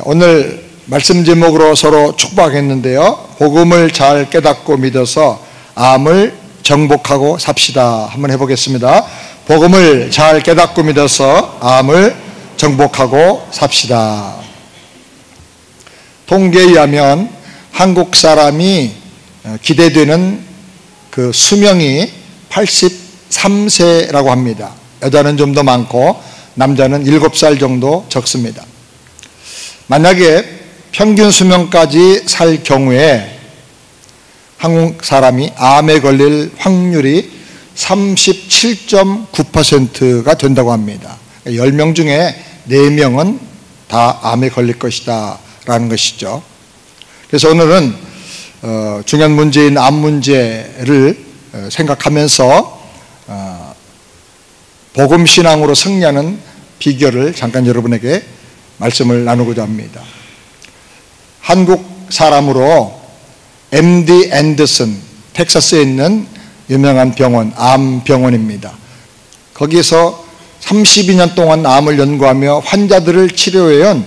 오늘 말씀 제목으로 서로 축복하겠는데요. 복음을 잘 깨닫고 믿어서 암을 정복하고 삽시다. 한번 해보겠습니다. 복음을 잘 깨닫고 믿어서 암을 정복하고 삽시다. 통계에 의하면 한국 사람이 기대되는 그 수명이 83세라고 합니다. 여자는 좀 더 많고 남자는 7살 정도 적습니다. 만약에 평균 수명까지 살 경우에 한국 사람이 암에 걸릴 확률이 37.9%가 된다고 합니다. 10명 중에 4명은 다 암에 걸릴 것이다 라는 것이죠. 그래서 오늘은 중요한 문제인 암 문제를 생각하면서 복음신앙으로 승리하는 비결을 잠깐 여러분에게 말씀을 나누고자 합니다. 한국 사람으로 MD 앤더슨, 텍사스에 있는 유명한 병원, 암병원입니다. 거기서 32년 동안 암을 연구하며 환자들을 치료해온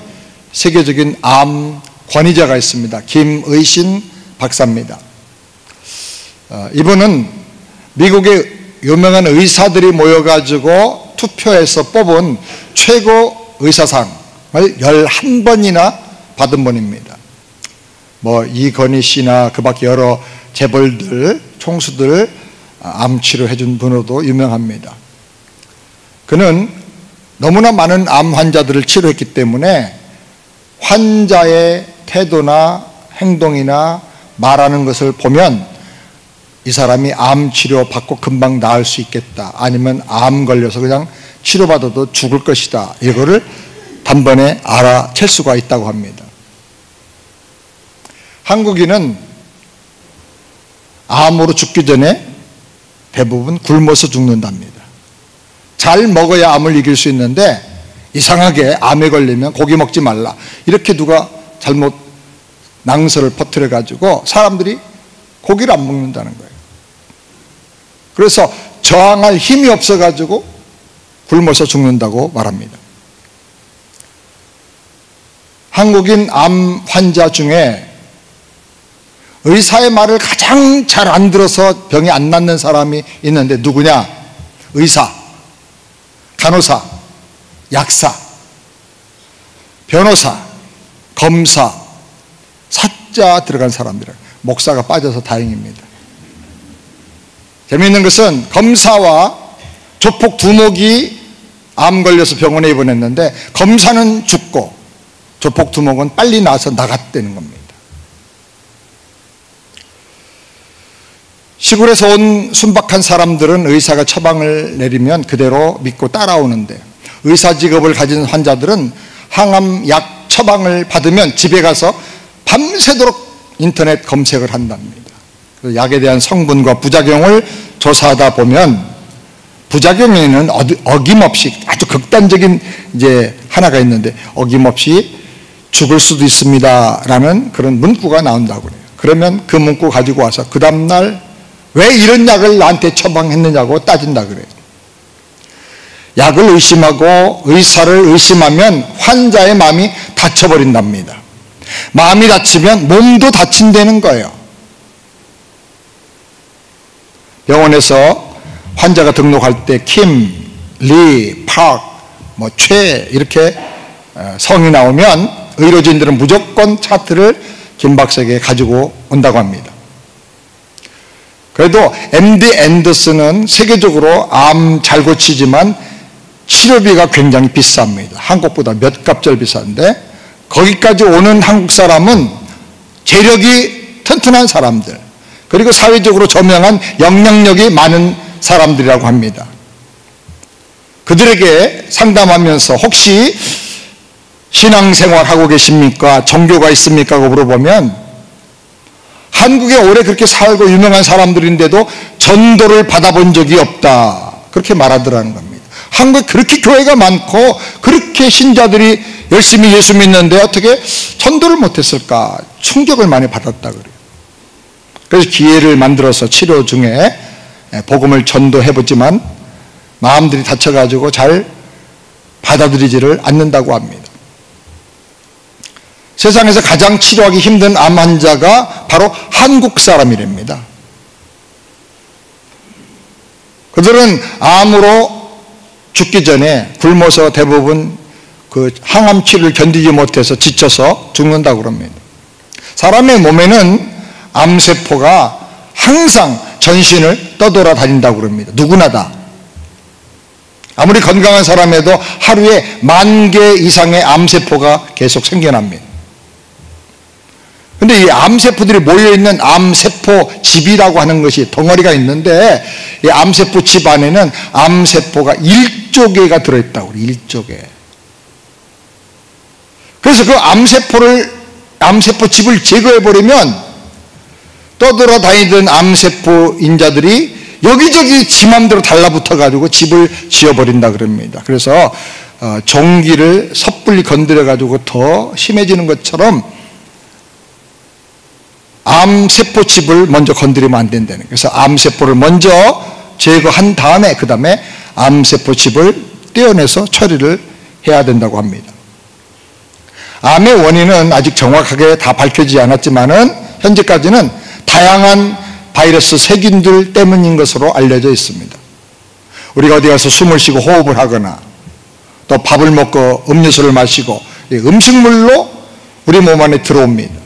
세계적인 암 권위자가 있습니다. 김의신 박사입니다. 이분은 미국의 유명한 의사들이 모여가지고 투표해서 뽑은 최고 의사상을 11번이나 받은 분입니다. 이건희 씨나 그 밖에 여러 재벌들, 총수들 암 치료해 준 분으로도 유명합니다. 그는 너무나 많은 암 환자들을 치료했기 때문에 환자의 태도나 행동이나 말하는 것을 보면 이 사람이 암 치료 받고 금방 나을 수 있겠다, 아니면 암 걸려서 그냥 치료받아도 죽을 것이다, 이거를 단번에 알아챌 수가 있다고 합니다. 한국인은 암으로 죽기 전에 대부분 굶어서 죽는답니다. 잘 먹어야 암을 이길 수 있는데 이상하게 암에 걸리면 고기 먹지 말라, 이렇게 누가 잘못 낭설을 퍼뜨려 가지고 사람들이 고기를 안 먹는다는 거예요. 그래서 저항할 힘이 없어 가지고 굶어서 죽는다고 말합니다. 한국인 암 환자 중에 의사의 말을 가장 잘 안 들어서 병이 안 낫는 사람이 있는데 누구냐? 의사, 간호사, 약사, 변호사, 검사, 사자 들어간 사람들, 목사가 빠져서 다행입니다. 재미있는 것은 검사와 조폭 두목이 암 걸려서 병원에 입원했는데 검사는 죽고 조폭 두목은 빨리 나와서 나갔다는 겁니다. 시골에서 온 순박한 사람들은 의사가 처방을 내리면 그대로 믿고 따라오는데 의사 직업을 가진 환자들은 항암 약 처방을 받으면 집에 가서 밤새도록 인터넷 검색을 한답니다. 그래서 약에 대한 성분과 부작용을 조사하다 보면 부작용에는 어김없이 아주 극단적인 하나가 있는데 어김없이 죽을 수도 있습니다 라는 그런 문구가 나온다고 그래요. 그러면 그 문구 가지고 와서 그 다음날 왜 이런 약을 나한테 처방했느냐고 따진다 그래요. 약을 의심하고 의사를 의심하면 환자의 마음이 다쳐버린답니다. 마음이 다치면 몸도 다친다는 거예요. 병원에서 환자가 등록할 때 킴, 리, 팍, 최 이렇게 성이 나오면 의료진들은 무조건 차트를 김 박사에게 가지고 온다고 합니다. 그래도 MD 앤더슨은 세계적으로 암 잘 고치지만 치료비가 굉장히 비쌉니다. 한국보다 몇 갑절 비싼데 거기까지 오는 한국 사람은 재력이 튼튼한 사람들, 그리고 사회적으로 저명한 영향력이 많은 사람들이라고 합니다. 그들에게 상담하면서 혹시 신앙생활 하고 계십니까? 종교가 있습니까? 하고 물어보면 한국에 오래 그렇게 살고 유명한 사람들인데도 전도를 받아본 적이 없다, 그렇게 말하더라는 겁니다. 한국에 그렇게 교회가 많고 그렇게 신자들이 열심히 예수 믿는데 어떻게 전도를 못했을까? 충격을 많이 받았다 그래요. 그래서 기회를 만들어서 치료 중에 복음을 전도해보지만 마음들이 다쳐가지고 잘 받아들이지를 않는다고 합니다. 세상에서 가장 치료하기 힘든 암 환자가 바로 한국 사람이랍니다. 그들은 암으로 죽기 전에 굶어서 대부분 그 항암 치료를 견디지 못해서 지쳐서 죽는다고 그럽니다. 사람의 몸에는 암세포가 항상 전신을 떠돌아다닌다고 그럽니다. 누구나 다. 아무리 건강한 사람에도 하루에 10,000개 이상의 암세포가 계속 생겨납니다. 근데 이 암세포들이 모여있는 암세포 집이라고 하는 것이 덩어리가 있는데, 이 암세포 집 안에는 암세포가 1조 개가 들어있다고 그래요. 1조 개. 그래서 그 암세포 집을 제거해버리면 떠돌아다니던 암세포 인자들이 여기저기 지 맘대로 달라붙어가지고 집을 지어버린다 그럽니다. 그래서 종기를 섣불리 건드려가지고 더 심해지는 것처럼 암세포 집을 먼저 건드리면 안 된다는 거예요. 그래서 암세포를 먼저 제거한 다음에 그 다음에 암세포 집을 떼어내서 처리를 해야 된다고 합니다. 암의 원인은 아직 정확하게 다 밝혀지지 않았지만은 현재까지는 다양한 바이러스 세균들 때문인 것으로 알려져 있습니다. 우리가 어디 가서 숨을 쉬고 호흡을 하거나 또 밥을 먹고 음료수를 마시고 음식물로 우리 몸 안에 들어옵니다.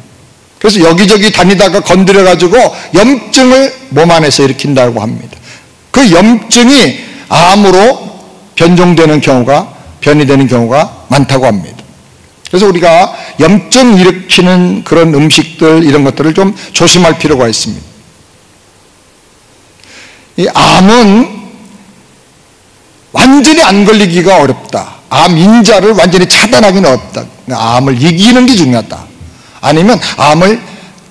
그래서 여기저기 다니다가 건드려가지고 염증을 몸 안에서 일으킨다고 합니다. 그 염증이 암으로 변이되는 경우가 많다고 합니다. 그래서 우리가 염증 일으키는 그런 음식들 이런 것들을 좀 조심할 필요가 있습니다. 이 암은 완전히 안 걸리기가 어렵다. 암 인자를 완전히 차단하기는 어렵다. 암을 이기는 게 중요하다. 아니면 암을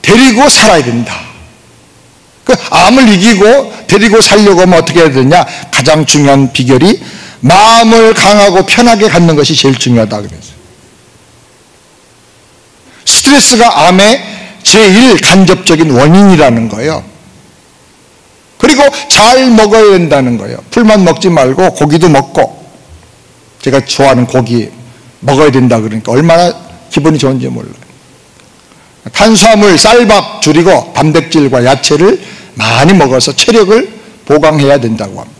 데리고 살아야 된다. 그 암을 이기고 데리고 살려고 하면 어떻게 해야 되냐? 가장 중요한 비결이 마음을 강하고 편하게 갖는 것이 제일 중요하다 그랬어요. 스트레스가 암의 제일 간접적인 원인이라는 거예요. 그리고 잘 먹어야 된다는 거예요. 풀만 먹지 말고 고기도 먹고, 제가 좋아하는 고기 먹어야 된다 그러니까 얼마나 기분이 좋은지 몰라요. 탄수화물, 쌀밥 줄이고 단백질과 야채를 많이 먹어서 체력을 보강해야 된다고 합니다.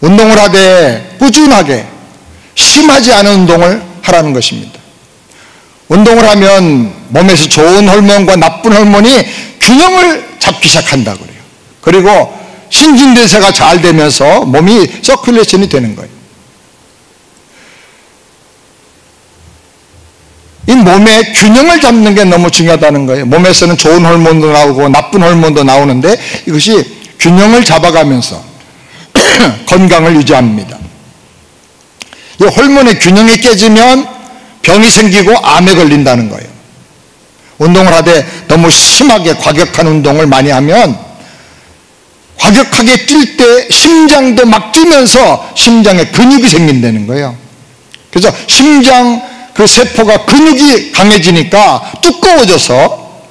운동을 하되 꾸준하게 심하지 않은 운동을 하라는 것입니다. 운동을 하면 몸에서 좋은 호르몬과 나쁜 호르몬이 균형을 잡기 시작한다고 그래요. 그리고 신진대사가 잘 되면서 몸이 서큘레이션이 되는 거예요. 이 몸의 균형을 잡는 게 너무 중요하다는 거예요. 몸에서는 좋은 호르몬도 나오고 나쁜 호르몬도 나오는데 이것이 균형을 잡아가면서 건강을 유지합니다. 이 호르몬의 균형이 깨지면 병이 생기고 암에 걸린다는 거예요. 운동을 하되 너무 심하게 과격한 운동을 많이 하면 과격하게 뛸 때 심장도 막 뛰면서 심장에 근육이 생긴다는 거예요. 그래서 심장 그 세포가 근육이 강해지니까 두꺼워져서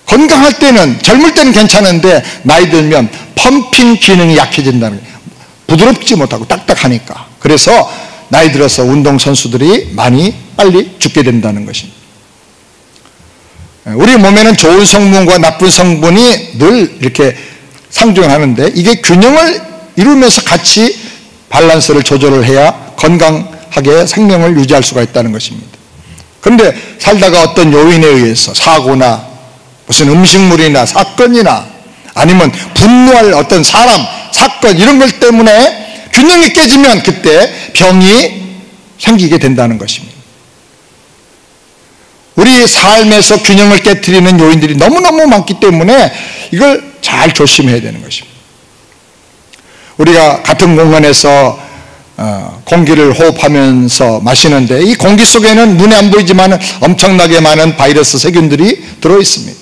건강할 때는, 젊을 때는 괜찮은데 나이 들면 펌핑 기능이 약해진다는 거예요. 부드럽지 못하고 딱딱하니까. 그래서 나이 들어서 운동선수들이 많이 빨리 죽게 된다는 것입니다. 우리 몸에는 좋은 성분과 나쁜 성분이 늘 이렇게 상존하는데 이게 균형을 이루면서 같이 밸런스를 조절을 해야 건강하게 생명을 유지할 수가 있다는 것입니다. 그런데 살다가 어떤 요인에 의해서 사고나 무슨 음식물이나 사건이나 아니면 분노할 어떤 사람, 사건 이런 것 때문에 균형이 깨지면 그때 병이 생기게 된다는 것입니다. 우리 삶에서 균형을 깨트리는 요인들이 너무너무 많기 때문에 이걸 잘 조심해야 되는 것입니다. 우리가 같은 공간에서 공기를 호흡하면서 마시는데 이 공기 속에는 눈에 안 보이지만 엄청나게 많은 바이러스 세균들이 들어있습니다.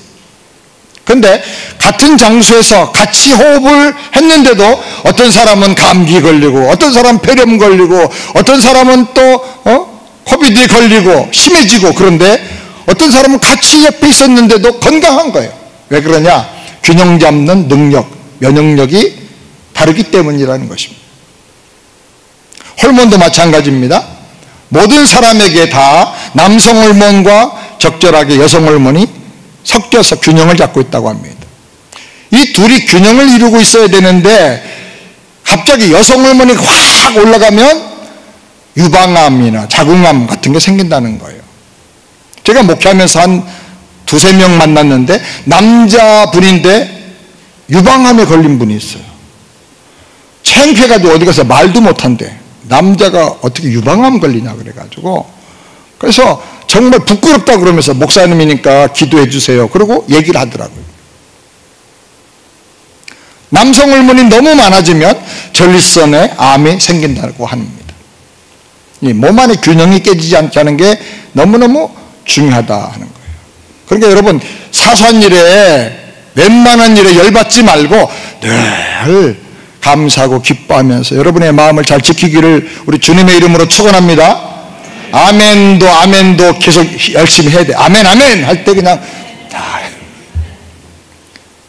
그런데 같은 장소에서 같이 호흡을 했는데도 어떤 사람은 감기 걸리고 어떤 사람은 폐렴 걸리고 어떤 사람은 또 코비드에 걸리고 심해지고, 그런데 어떤 사람은 같이 옆에 있었는데도 건강한 거예요. 왜 그러냐? 균형 잡는 능력, 면역력이 다르기 때문이라는 것입니다. 호르몬도 마찬가지입니다. 모든 사람에게 다 남성 호르몬과 적절하게 여성 호르몬이 섞여서 균형을 잡고 있다고 합니다. 이 둘이 균형을 이루고 있어야 되는데 갑자기 여성 호르몬이 확 올라가면 유방암이나 자궁암 같은 게 생긴다는 거예요. 제가 목회하면서 한 두세 명 만났는데 남자분인데 유방암에 걸린 분이 있어요. 창피해가지고 어디 가서 말도 못한대. 남자가 어떻게 유방암 걸리냐 그래가지고. 그래서 정말 부끄럽다 그러면서 목사님이니까 기도해 주세요. 그러고 얘기를 하더라고요. 남성 호르몬이 너무 많아지면 전립선에 암이 생긴다고 합니다. 이 몸 안의 균형이 깨지지 않게 하는 게 너무너무 중요하다 하는 거예요. 그러니까 여러분 사소한 일에 웬만한 일에 열받지 말고 늘 감사하고 기뻐하면서 여러분의 마음을 잘 지키기를 우리 주님의 이름으로 축원합니다. 아멘도 아멘도 계속 열심히 해야 돼. 아멘 아멘 할 때 그냥 다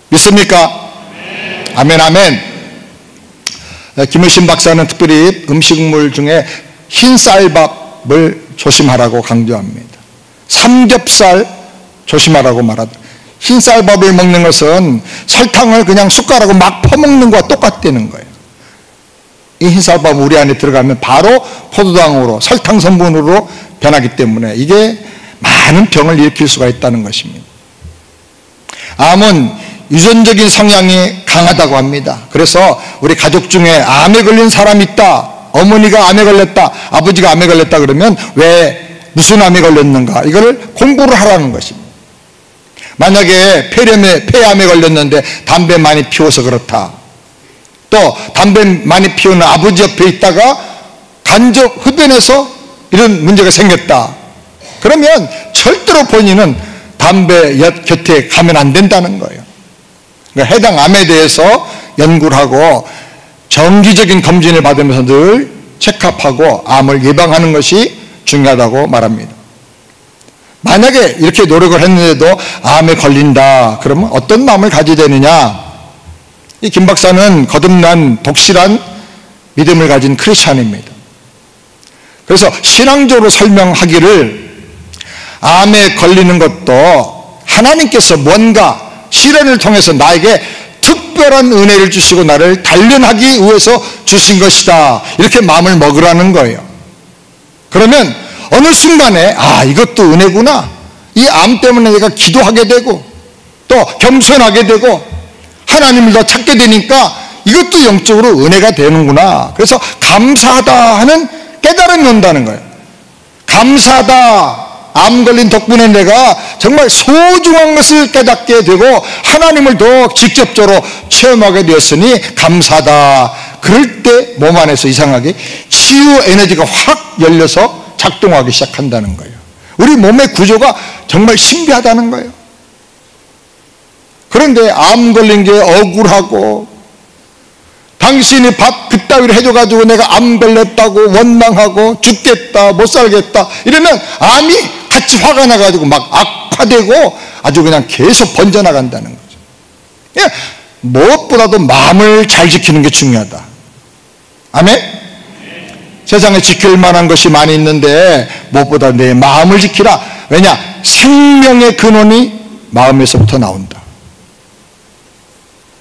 믿습니까? 아멘 아멘. 김효신 박사는 특별히 음식물 중에 흰 쌀밥을 조심하라고 강조합니다. 삼겹살 조심하라고 말하다. 흰 쌀밥을 먹는 것은 설탕을 그냥 숟가락으로 막 퍼먹는 것과 똑같다는 거예요. 이 흰 쌀밥 우리 안에 들어가면 바로 포도당으로 설탕 성분으로 변하기 때문에 이게 많은 병을 일으킬 수가 있다는 것입니다. 암은 유전적인 성향이 강하다고 합니다. 그래서 우리 가족 중에 암에 걸린 사람이 있다. 어머니가 암에 걸렸다. 아버지가 암에 걸렸다 그러면 왜 무슨 암에 걸렸는가 이걸 공부를 하라는 것입니다. 만약에 폐암에 걸렸는데 담배 많이 피워서 그렇다. 또 담배 많이 피우는 아버지 옆에 있다가 간접 흡연해서 이런 문제가 생겼다. 그러면 절대로 본인은 담배 곁에 가면 안 된다는 거예요. 그러니까 해당 암에 대해서 연구를 하고 정기적인 검진을 받으면서 늘 체크업하고 암을 예방하는 것이 중요하다고 말합니다. 만약에 이렇게 노력을 했는데도 암에 걸린다 그러면 어떤 마음을 가져야 되느냐. 이 김 박사는 거듭난 독실한 믿음을 가진 크리스찬입니다. 그래서 신앙적으로 설명하기를 암에 걸리는 것도 하나님께서 뭔가 시련을 통해서 나에게 특별한 은혜를 주시고 나를 단련하기 위해서 주신 것이다. 이렇게 마음을 먹으라는 거예요. 그러면 어느 순간에 이것도 은혜구나. 이 암 때문에 내가 기도하게 되고 또 겸손하게 되고 하나님을 더 찾게 되니까 이것도 영적으로 은혜가 되는구나. 그래서 감사하다 하는 깨달음이 온다는 거예요. 감사하다. 암 걸린 덕분에 내가 정말 소중한 것을 깨닫게 되고 하나님을 더 직접적으로 체험하게 되었으니 감사하다. 그럴 때 몸 안에서 이상하게 치유 에너지가 확 열려서 작동하기 시작한다는 거예요. 우리 몸의 구조가 정말 신비하다는 거예요. 그런데 암 걸린 게 억울하고 당신이 밥 그따위로 해줘가지고 내가 암 걸렸다고 원망하고 죽겠다 못 살겠다 이러면 암이 같이 화가 나가지고 막 악화되고 아주 그냥 계속 번져나간다는 거죠. 무엇보다도 마음을 잘 지키는 게 중요하다. 아멘? 세상에 지킬 만한 것이 많이 있는데 무엇보다 내 마음을 지키라. 왜냐? 생명의 근원이 마음에서부터 나온다.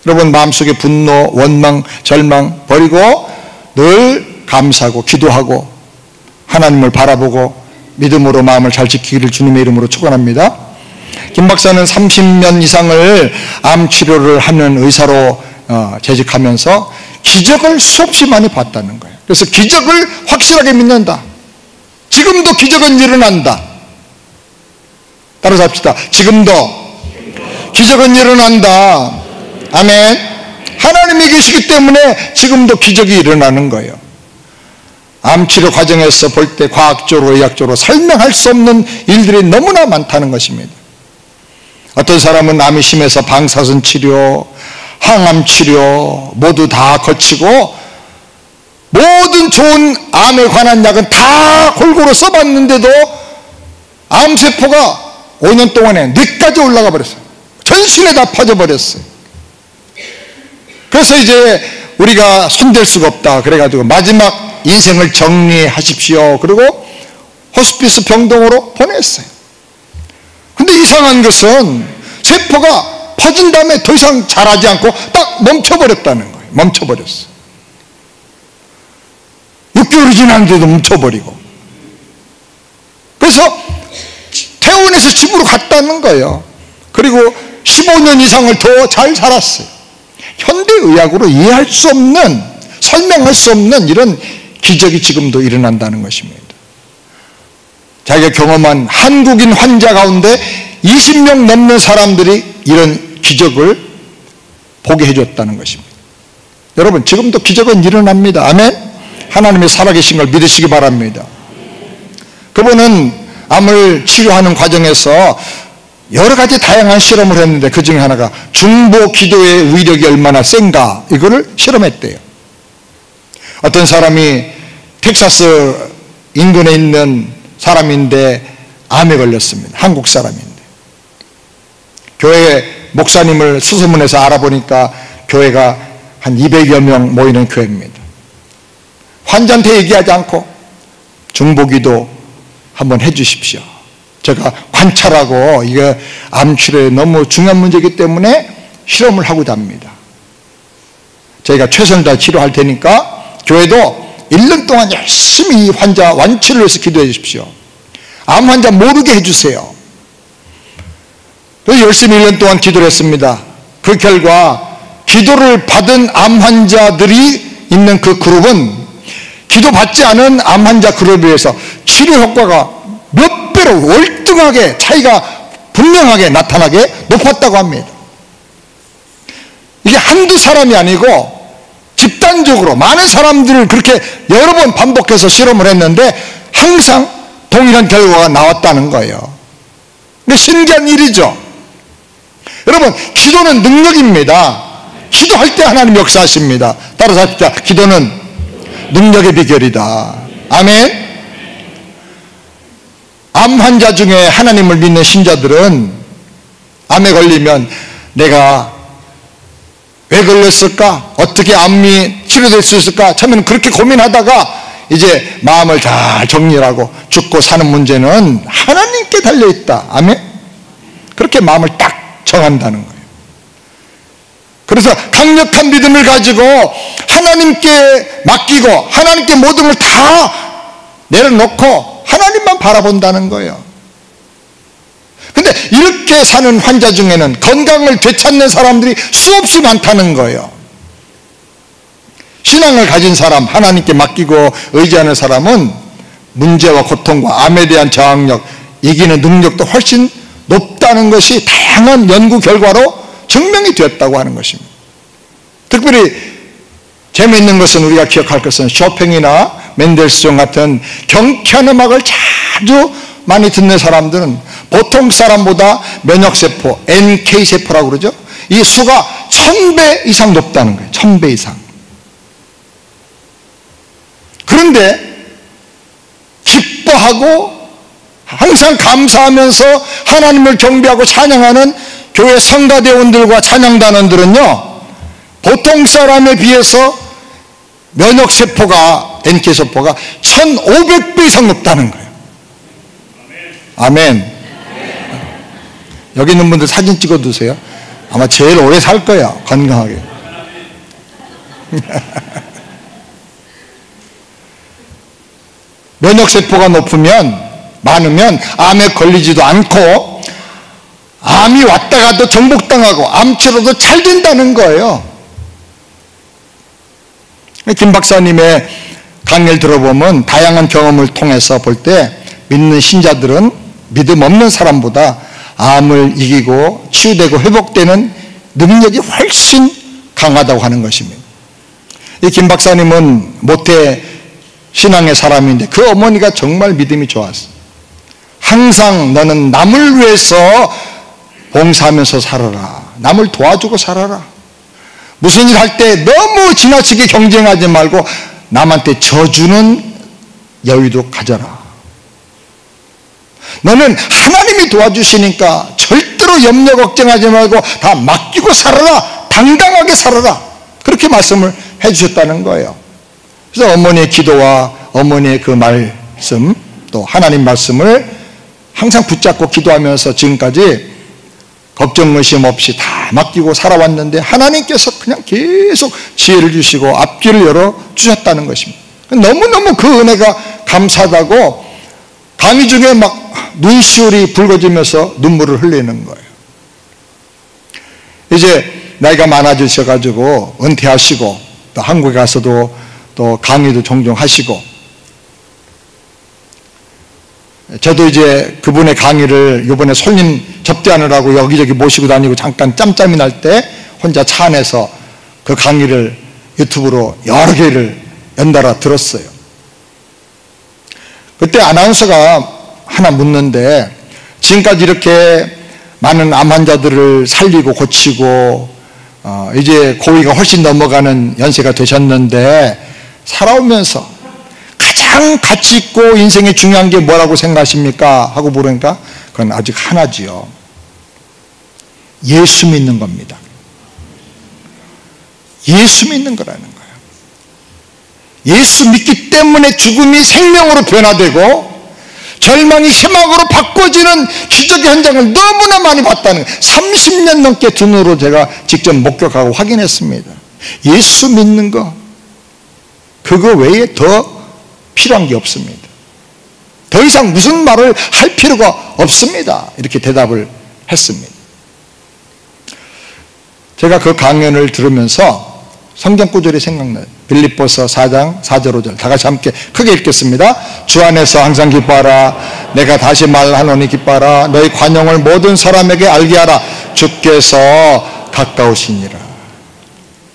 여러분 마음속에 분노, 원망, 절망 버리고 늘 감사하고 기도하고 하나님을 바라보고 믿음으로 마음을 잘 지키기를 주님의 이름으로 축원합니다. 김 박사는 30년 이상을 암 치료를 하는 의사로 재직하면서 기적을 수없이 많이 봤다는 거예요. 그래서 기적을 확실하게 믿는다. 지금도 기적은 일어난다. 따라서 합시다. 지금도 기적은 일어난다. 아멘. 하나님이 계시기 때문에 지금도 기적이 일어나는 거예요. 암치료 과정에서 볼 때 과학적으로 의학적으로 설명할 수 없는 일들이 너무나 많다는 것입니다. 어떤 사람은 암이 심해서 방사선 치료, 항암 치료 모두 다 거치고 모든 좋은 암에 관한 약은 다 골고루 써봤는데도 암세포가 5년 동안에 뇌까지 올라가 버렸어요. 전신에 다 퍼져버렸어요. 그래서 이제 우리가 손댈 수가 없다 그래가지고 마지막 인생을 정리하십시오. 그리고 호스피스 병동으로 보냈어요. 근데 이상한 것은 세포가 퍼진 다음에 더 이상 자라지 않고 딱 멈춰버렸다는 거예요. 멈춰버렸어. 6개월이 지났는데도 멈춰버리고. 그래서 퇴원해서 집으로 갔다는 거예요. 그리고 15년 이상을 더 잘 살았어요. 현대의학으로 이해할 수 없는, 설명할 수 없는 이런 기적이 지금도 일어난다는 것입니다. 자기가 경험한 한국인 환자 가운데 20명 넘는 사람들이 이런 기적을 보게 해줬다는 것입니다. 여러분, 지금도 기적은 일어납니다. 아멘? 하나님의 살아계신 걸 믿으시기 바랍니다. 그분은 암을 치료하는 과정에서 여러 가지 다양한 실험을 했는데 그 중에 하나가 중보 기도의 위력이 얼마나 센가, 이거를 실험했대요. 어떤 사람이 텍사스 인근에 있는 사람인데 암에 걸렸습니다. 한국 사람인데. 교회 목사님을 수소문해서 알아보니까 교회가 한 200여 명 모이는 교회입니다. 환자한테 얘기하지 않고 중보기도 한번 해주십시오. 제가 관찰하고 이게 암 치료에 너무 중요한 문제이기 때문에 실험을 하고자 합니다. 저희가 최선을 다해 치료할 테니까 교회도 1년 동안 열심히 이 환자 완치를 위해서 기도해 주십시오. 암 환자 모르게 해주세요. 그래서 열심히 1년 동안 기도를 했습니다. 그 결과 기도를 받은 암 환자들이 있는 그 그룹은 기도받지 않은 암 환자 그룹에 비해서 치료 효과가 몇 배로 월등하게 차이가 분명하게 나타나게 높았다고 합니다. 이게 한두 사람이 아니고 집단적으로 많은 사람들을 그렇게 여러 번 반복해서 실험을 했는데 항상 동일한 결과가 나왔다는 거예요. 근데 신기한 일이죠. 여러분, 기도는 능력입니다. 기도할 때 하나님 역사하십니다. 따라서 합시다. 기도는 능력의 비결이다. 아멘. 암 환자 중에 하나님을 믿는 신자들은 암에 걸리면 내가 왜 걸렸을까? 어떻게 암이 치료될 수 있을까? 처음에는 그렇게 고민하다가 이제 마음을 잘 정리하고 죽고 사는 문제는 하나님께 달려있다. 아멘? 그렇게 마음을 딱 정한다는 거예요. 그래서 강력한 믿음을 가지고 하나님께 맡기고 하나님께 모든 걸 다 내려놓고 하나님만 바라본다는 거예요. 근데 이렇게 사는 환자 중에는 건강을 되찾는 사람들이 수없이 많다는 거예요. 신앙을 가진 사람, 하나님께 맡기고 의지하는 사람은 문제와 고통과 암에 대한 저항력, 이기는 능력도 훨씬 높다는 것이 다양한 연구 결과로 증명이 되었다고 하는 것입니다. 특별히 재미있는 것은 우리가 기억할 것은 쇼팽이나 멘델스존 같은 경쾌한 음악을 자주 많이 듣는 사람들은 보통 사람보다 면역세포, NK세포라고 그러죠. 이 수가 1000배 이상 높다는 거예요. 1000배 이상. 그런데 기뻐하고 항상 감사하면서 하나님을 경배하고 찬양하는 교회 성가대원들과 찬양단원들은요, 보통 사람에 비해서 면역세포가, NK세포가 1500배 이상 높다는 거예요. 아멘. 여기 있는 분들 사진 찍어 두세요. 아마 제일 오래 살 거야, 건강하게. 면역세포가 많으면 암에 걸리지도 않고 암이 왔다가도 정복당하고 암치료도 잘 된다는 거예요. 김 박사님의 강의를 들어보면 다양한 경험을 통해서 볼 때 믿는 신자들은 믿음 없는 사람보다 암을 이기고 치유되고 회복되는 능력이 훨씬 강하다고 하는 것입니다. 이 김 박사님은 모태 신앙의 사람인데 그 어머니가 정말 믿음이 좋았어요. 항상 너는 남을 위해서 봉사하면서 살아라. 남을 도와주고 살아라. 무슨 일 할 때 너무 지나치게 경쟁하지 말고 남한테 져주는 여유도 가져라. 너는 하나님이 도와주시니까 절대로 염려 걱정하지 말고 다 맡기고 살아라. 당당하게 살아라. 그렇게 말씀을 해주셨다는 거예요. 그래서 어머니의 기도와 어머니의 그 말씀, 또 하나님 말씀을 항상 붙잡고 기도하면서 지금까지 걱정 의심 없이 다 맡기고 살아왔는데 하나님께서 그냥 계속 지혜를 주시고 앞길을 열어주셨다는 것입니다. 너무너무 그 은혜가 감사하다고 강의 중에 막 눈시울이 붉어지면서 눈물을 흘리는 거예요. 이제 나이가 많아지셔가지고 은퇴하시고 또 한국에 가서도 또 강의도 종종 하시고, 저도 이제 그분의 강의를 이번에 손님 접대하느라고 여기저기 모시고 다니고 잠깐 짬짬이 날 때 혼자 차 안에서 그 강의를 유튜브로 여러 개를 연달아 들었어요. 그때 아나운서가 하나 묻는데, 지금까지 이렇게 많은 암 환자들을 살리고 고치고 이제 고위가 훨씬 넘어가는 연세가 되셨는데 살아오면서 가장 가치 있고 인생에 중요한 게 뭐라고 생각하십니까? 하고 물으니까 그건 아직 하나지요. 예수 믿는 겁니다. 예수 믿는 거라는 거예요. 예수 믿기 때문에 죽음이 생명으로 변화되고 절망이 희망으로 바꿔지는 기적의 현장을 너무나 많이 봤다는 거예요. 30년 넘게 두 눈으로 제가 직접 목격하고 확인했습니다. 예수 믿는 거, 그거 외에 더 필요한 게 없습니다. 더 이상 무슨 말을 할 필요가 없습니다. 이렇게 대답을 했습니다. 제가 그 강연을 들으면서 성경 구절이 생각나요. 빌립보서 4장 4절 5절 다 같이 함께 크게 읽겠습니다. 주 안에서 항상 기뻐하라. 내가 다시 말하노니 기뻐하라. 너희 관용을 모든 사람에게 알게 하라. 주께서 가까우시니라.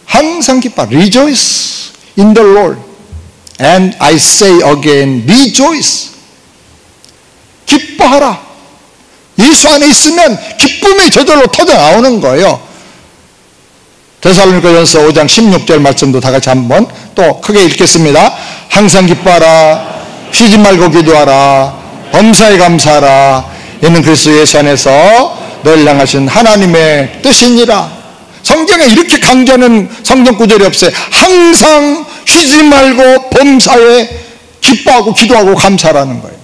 항상 기뻐하라. Rejoice in the Lord. And I say again, rejoice. 기뻐하라. 예수 안에 있으면 기쁨이 저절로 터져 나오는 거예요. 데살로니가전서 5장 16절 말씀도 다 같이 한번 또 크게 읽겠습니다. 항상 기뻐하라. 쉬지 말고 기도하라. 범사에 감사하라. 이는 그리스도 예수 안에서 너를 향하신 하나님의 뜻이니라. 성경에 이렇게 강조하는 성경 구절이 없어요. 항상 쉬지 말고 범사에 기뻐하고 기도하고 감사하라는 거예요.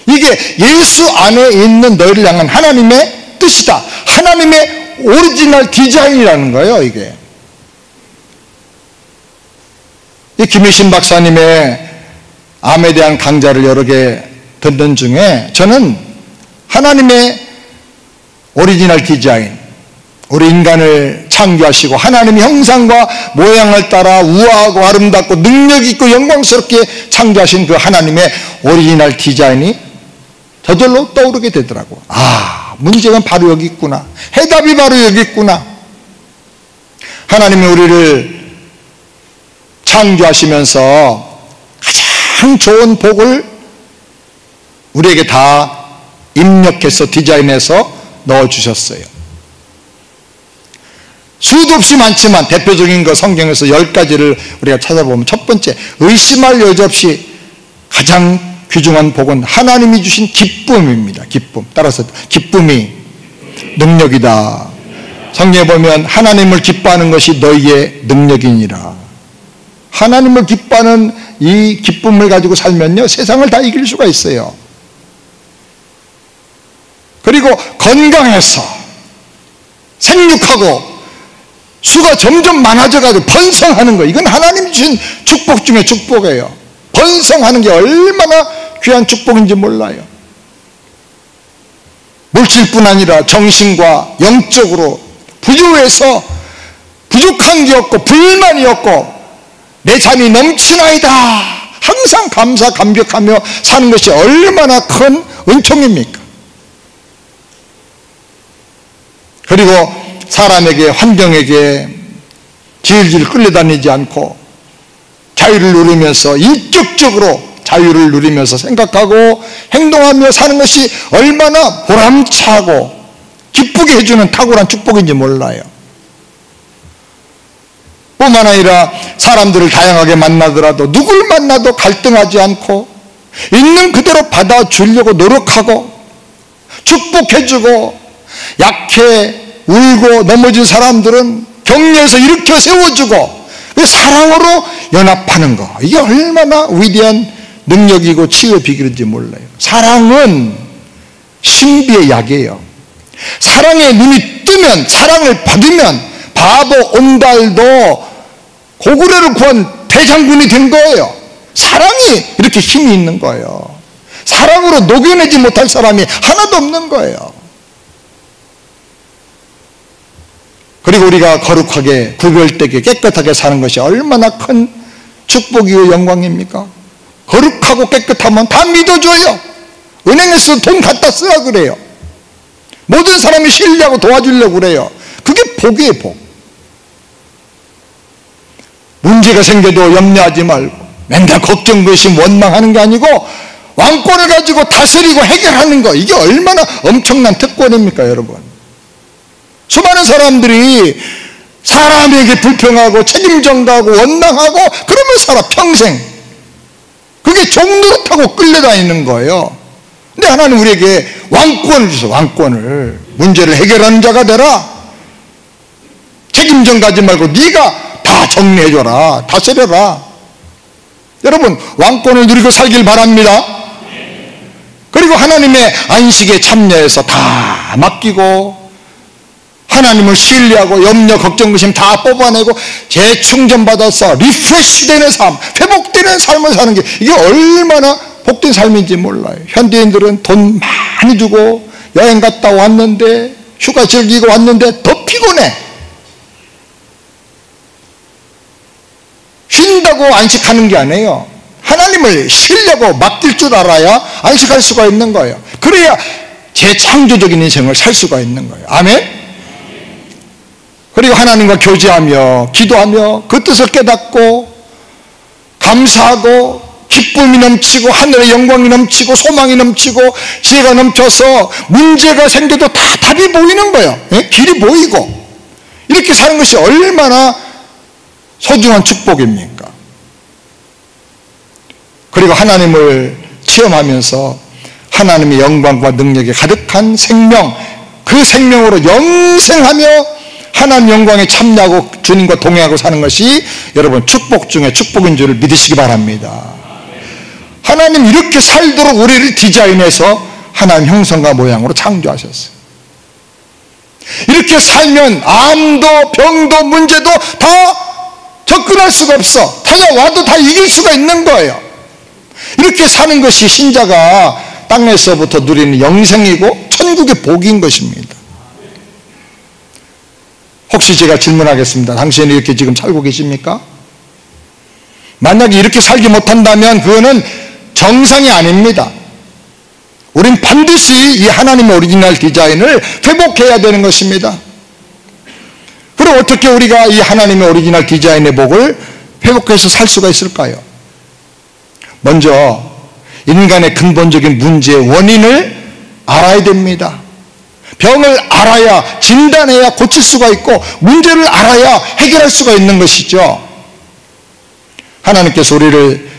이게 예수 안에 있는 너희를 향한 하나님의 뜻이다. 하나님의 오리지널 디자인이라는 거예요. 이게 이 김일신 박사님의 암에 대한 강좌를 여러 개 듣는 중에 저는 하나님의 오리지널 디자인, 우리 인간을 창조하시고 하나님의 형상과 모양을 따라 우아하고 아름답고 능력 있고 영광스럽게 창조하신 그 하나님의 오리지널 디자인이 저절로 떠오르게 되더라고. 아, 문제가 바로 여기 있구나. 해답이 바로 여기 있구나. 하나님이 우리를 창조하시면서 가장 좋은 복을 우리에게 다 입력해서 디자인해서 넣어주셨어요. 수도 없이 많지만 대표적인 거 성경에서 10가지를 우리가 찾아보면 첫 번째, 의심할 여지 없이 가장 귀중한 복은 하나님이 주신 기쁨입니다. 기쁨. 따라서 기쁨이 능력이다. 성경에 보면 하나님을 기뻐하는 것이 너희의 능력이니라. 하나님을 기뻐하는 이 기쁨을 가지고 살면요, 세상을 다 이길 수가 있어요. 그리고 건강해서 생육하고 수가 점점 많아져가지고 번성하는 거, 이건 하나님 주신 축복 중에 축복이에요. 번성하는 게 얼마나 귀한 축복인지 몰라요. 물질뿐 아니라 정신과 영적으로 부유해서 부족한 게 없고 불만이 없고 내 잠이 넘치나이다 항상 감사 감격하며 사는 것이 얼마나 큰 은총입니까? 그리고 사람에게, 환경에게 질질 끌려다니지 않고 자유를 누리면서, 인격적으로 자유를 누리면서 생각하고 행동하며 사는 것이 얼마나 보람차고 기쁘게 해주는 탁월한 축복인지 몰라요. 뿐만 아니라 사람들을 다양하게 만나더라도 누굴 만나도 갈등하지 않고 있는 그대로 받아주려고 노력하고 축복해주고, 약해 울고 넘어진 사람들은 격려해서 일으켜 세워주고 사랑으로 연합하는 거, 이게 얼마나 위대한 능력이고 치유의 비결인지 몰라요. 사랑은 신비의 약이에요. 사랑에 눈이 뜨면, 사랑을 받으면 바보 온달도 고구려를 구한 대장군이 된 거예요. 사랑이 이렇게 힘이 있는 거예요. 사랑으로 녹여내지 못할 사람이 하나도 없는 거예요. 그리고 우리가 거룩하게 구별되게 깨끗하게 사는 것이 얼마나 큰 축복이고 영광입니까? 거룩하고 깨끗하면 다 믿어줘요. 은행에서 돈 갖다 쓰라 그래요. 모든 사람이 신뢰하고 도와주려고 그래요. 그게 복이에요, 복. 문제가 생겨도 염려하지 말고 맨날 걱정, 의심, 원망하는 게 아니고 왕권을 가지고 다스리고 해결하는 거, 이게 얼마나 엄청난 특권입니까, 여러분? 수많은 사람들이 사람에게 불평하고 책임전가하고 원망하고 그러면 살아, 평생. 그게 종노릇하고 끌려다니는 거예요. 근데 하나님 우리에게 왕권을 주셔서, 왕권을, 문제를 해결하는 자가 되라. 책임전가하지 말고 네가 다 정리해줘라, 다스려라. 여러분, 왕권을 누리고 살길 바랍니다. 그리고 하나님의 안식에 참여해서 다 맡기고 하나님을 신뢰하고 염려, 걱정, 의심 다 뽑아내고 재충전받아서 리프레시되는 삶, 회복되는 삶을 사는 게 이게 얼마나 복된 삶인지 몰라요. 현대인들은 돈 많이 주고 여행 갔다 왔는데, 휴가 즐기고 왔는데 더 피곤해. 쉰다고 안식하는 게 아니에요. 하나님을 신뢰하고 맡길 줄 알아야 안식할 수가 있는 거예요. 그래야 재창조적인 인생을 살 수가 있는 거예요. 아멘? 그리고 하나님과 교제하며 기도하며 그 뜻을 깨닫고 감사하고 기쁨이 넘치고 하늘의 영광이 넘치고 소망이 넘치고 지혜가 넘쳐서 문제가 생겨도 다 답이 보이는 거예요. 길이 보이고. 이렇게 사는 것이 얼마나 소중한 축복입니까? 그리고 하나님을 체험하면서 하나님의 영광과 능력에 가득한 생명, 그 생명으로 영생하며 하나님 영광에 참여하고 주님과 동행하고 사는 것이 여러분 축복 중에 축복인 줄을 믿으시기 바랍니다. 하나님 이렇게 살도록 우리를 디자인해서 하나님 형상과 모양으로 창조하셨어요. 이렇게 살면 암도 병도 문제도 다 접근할 수가 없어. 찾아와도 다 이길 수가 있는 거예요. 이렇게 사는 것이 신자가 땅에서부터 누리는 영생이고 천국의 복인 것입니다. 혹시 제가 질문하겠습니다. 당신이 이렇게 지금 살고 계십니까? 만약에 이렇게 살지 못한다면 그거는 정상이 아닙니다. 우린 반드시 이 하나님의 오리지널 디자인을 회복해야 되는 것입니다. 그럼 어떻게 우리가 이 하나님의 오리지널 디자인의 복을 회복해서 살 수가 있을까요? 먼저 인간의 근본적인 문제의 원인을 알아야 됩니다. 병을 알아야 진단해야 고칠 수가 있고 문제를 알아야 해결할 수가 있는 것이죠. 하나님께서 우리를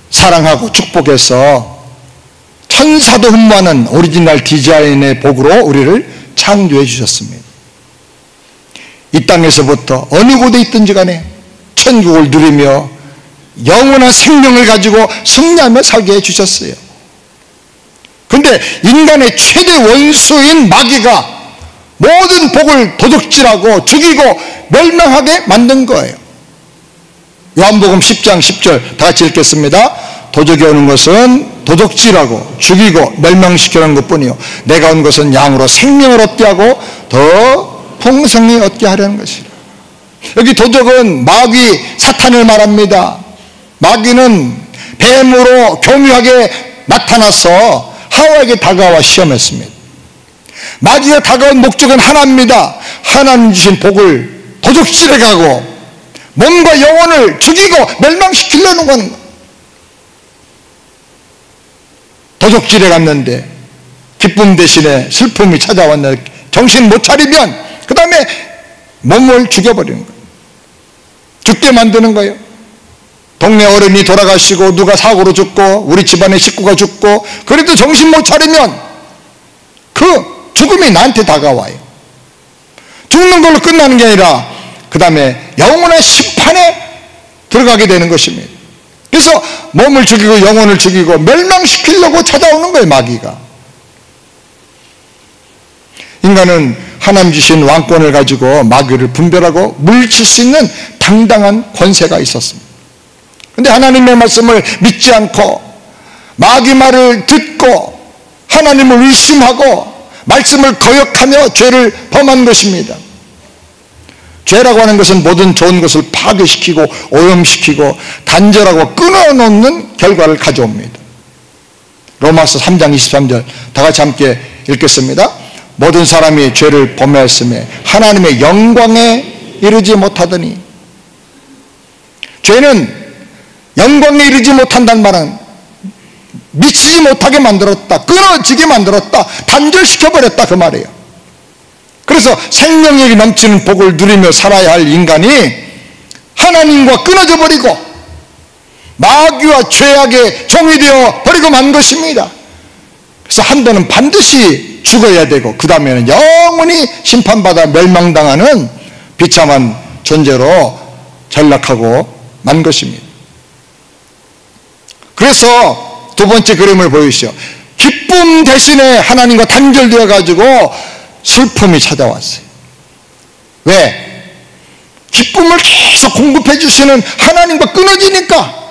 사랑하고 축복해서 천사도 흠모하는 오리지널 디자인의 복으로 우리를 창조해 주셨습니다. 이 땅에서부터 어느 곳에 있든지 간에 천국을 누리며 영원한 생명을 가지고 승리하며 살게 해주셨어요. 그런데 인간의 최대 원수인 마귀가 모든 복을 도둑질하고 죽이고 멸망하게 만든 거예요. 요한복음 10장 10절 다 같이 읽겠습니다. 도적이 오는 것은 도둑질하고 죽이고 멸망시키는 것뿐이요 내가 온 것은 양으로 생명을 얻게 하고 더 풍성히 얻게 하려는 것이라. 여기 도적은 마귀 사탄을 말합니다. 마귀는 뱀으로 교묘하게 나타나서 하와에게 다가와 시험했습니다. 마귀가 다가온 목적은 하나입니다. 하나님 주신 복을 도둑질해 가고 몸과 영혼을 죽이고 멸망시키려는 거는 도둑질해 갔는데 기쁨 대신에 슬픔이 찾아왔는데 정신 못 차리면 그 다음에 몸을 죽여버리는 거예요. 죽게 만드는 거예요. 동네 어른이 돌아가시고 누가 사고로 죽고 우리 집안의 식구가 죽고 그래도 정신 못 차리면 그 죽음이 나한테 다가와요. 죽는 걸로 끝나는 게 아니라 그 다음에 영원한 심판에 들어가게 되는 것입니다. 그래서 몸을 죽이고 영혼을 죽이고 멸망시키려고 찾아오는 거예요, 마귀가. 인간은 하나님 주신 왕권을 가지고 마귀를 분별하고 물리칠 수 있는 당당한 권세가 있었습니다. 그런데 하나님의 말씀을 믿지 않고 마귀 말을 듣고 하나님을 의심하고 말씀을 거역하며 죄를 범한 것입니다. 죄라고 하는 것은 모든 좋은 것을 파괴시키고 오염시키고 단절하고 끊어놓는 결과를 가져옵니다. 로마서 3장 23절 다 같이 함께 읽겠습니다. 모든 사람이 죄를 범하였음에 하나님의 영광에 이르지 못하더니. 죄는 영광에 이르지 못한다는 말은 미치지 못하게 만들었다, 끊어지게 만들었다, 단절시켜버렸다, 그 말이에요. 그래서 생명력이 넘치는 복을 누리며 살아야 할 인간이 하나님과 끊어져 버리고 마귀와 죄악의 종이 되어 버리고 만 것입니다. 그래서 한도는 반드시 죽어야 되고 그 다음에는 영원히 심판받아 멸망당하는 비참한 존재로 전락하고 만 것입니다. 그래서 두 번째 그림을 보이시죠. 기쁨 대신에 하나님과 단절되어 가지고 슬픔이 찾아왔어요. 왜? 기쁨을 계속 공급해 주시는 하나님과 끊어지니까.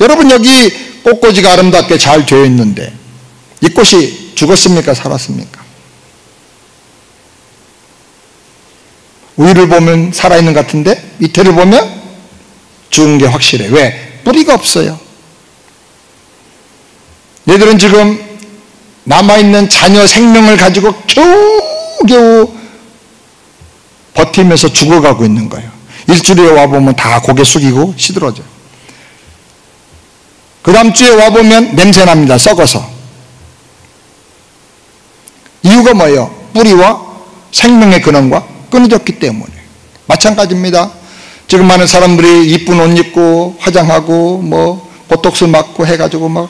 여러분, 여기 꽃꽂이가 아름답게 잘 되어 있는데 이 꽃이 죽었습니까? 살았습니까? 위를 보면 살아있는 것 같은데 밑에를 보면 죽은 게 확실해. 왜? 뿌리가 없어요. 얘들은 지금 남아있는 자녀 생명을 가지고 겨우겨우 버티면서 죽어가고 있는 거예요. 일주일에 와보면 다 고개 숙이고 시들어져요. 그 다음 주에 와보면 냄새납니다. 썩어서. 이유가 뭐예요? 뿌리와 생명의 근원과 끊어졌기 때문에. 마찬가지입니다. 지금 많은 사람들이 이쁜 옷 입고 화장하고 뭐 보톡스 맞고 해가지고 막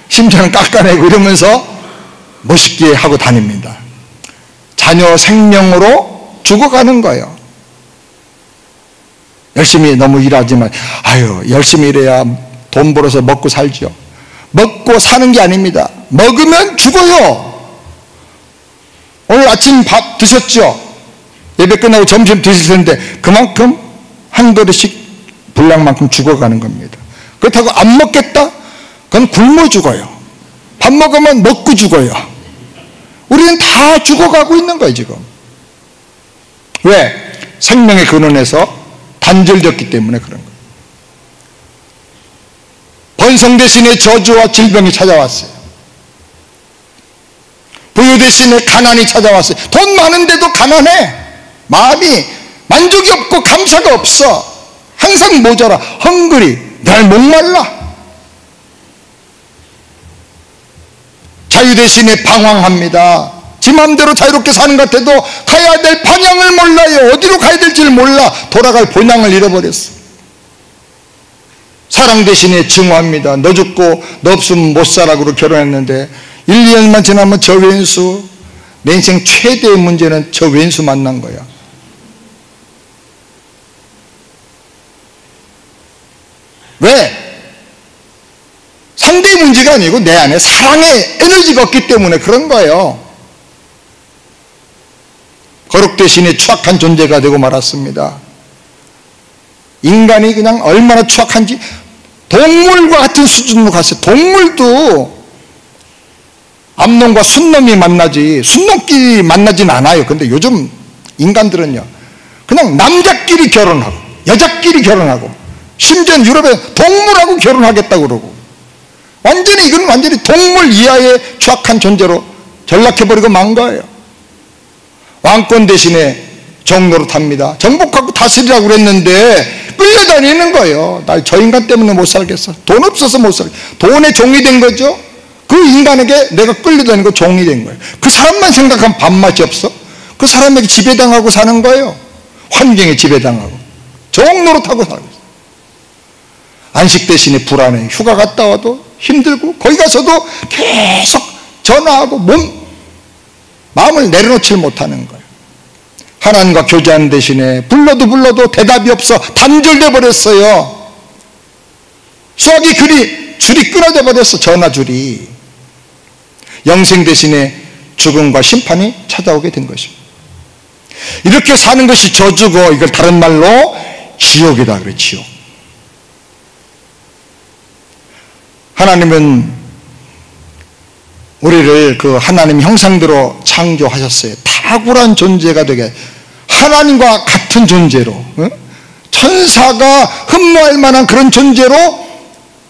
심장을 깎아내고 이러면서 멋있게 하고 다닙니다. 자녀 생명으로 죽어가는 거예요. 열심히 너무 일하지만 아유 열심히 일해야 돈 벌어서 먹고 살죠. 먹고 사는 게 아닙니다. 먹으면 죽어요. 오늘 아침 밥 드셨죠? 예배 끝나고 점심 드실 텐데 그만큼 한 그릇씩 분량만큼 죽어가는 겁니다. 그렇다고 안 먹겠다? 그건 굶어 죽어요. 밥 먹으면 먹고 죽어요. 우리는 다 죽어가고 있는 거예요 지금. 왜? 생명의 근원에서 단절됐기 때문에 그런 거예요. 번성 대신에 저주와 질병이 찾아왔어요. 부유 대신에 가난이 찾아왔어요. 돈 많은데도 가난해. 마음이 만족이 없고 감사가 없어. 항상 모자라. 헝그리. 늘 목말라. 자유 대신에 방황합니다. 지 마음대로 자유롭게 사는 것 같아도 가야 될 방향을 몰라요. 어디로 가야 될지를 몰라. 돌아갈 본향을 잃어버렸어. 사랑 대신에 증오합니다. 너 죽고 너 없으면 못 살아 그러고 결혼했는데 1, 2년만 지나면 저 왼수. 내 인생 최대의 문제는 저 왼수 만난 거야. 왜? 상대의 문제가 아니고 내 안에 사랑의 에너지가 없기 때문에 그런 거예요. 거룩 대신에 추악한 존재가 되고 말았습니다. 인간이 그냥 얼마나 추악한지 동물과 같은 수준으로 갔어요. 동물도 암놈과 순놈이 만나지 순놈끼리 만나진 않아요. 근데 요즘 인간들은요 그냥 남자끼리 결혼하고 여자끼리 결혼하고 심지어 유럽에 동물하고 결혼하겠다고 그러고 완전히 이건 완전히 동물 이하의 추악한 존재로 전락해버리고 만 거예요. 왕권 대신에 종노릇합니다. 정복하고 다스리라고 그랬는데 끌려다니는 거예요. 나 저 인간 때문에 못 살겠어. 돈 없어서 못 살겠어. 돈의 종이 된 거죠. 그 인간에게 내가 끌려다니고 종이 된 거예요. 그 사람만 생각하면 밥맛이 없어. 그 사람에게 지배당하고 사는 거예요. 환경에 지배당하고 종노릇하고 살고 있어요. 안식 대신에 불안해. 휴가 갔다 와도 힘들고 거기 가서도 계속 전화하고 마음을 내려놓지 못하는 거예요. 하나님과 교제하는 대신에 불러도 대답이 없어 단절돼 버렸어요. 수학이 줄이 끊어져 버렸어. 전화줄이. 영생 대신에 죽음과 심판이 찾아오게 된 것입니다. 이렇게 사는 것이 저주고, 이걸 다른 말로 지옥이다 그래. 지옥. 하나님은 우리를 그 하나님 형상대로 창조하셨어요. 탁월한 존재가 되게, 하나님과 같은 존재로, 천사가 흠모할 만한 그런 존재로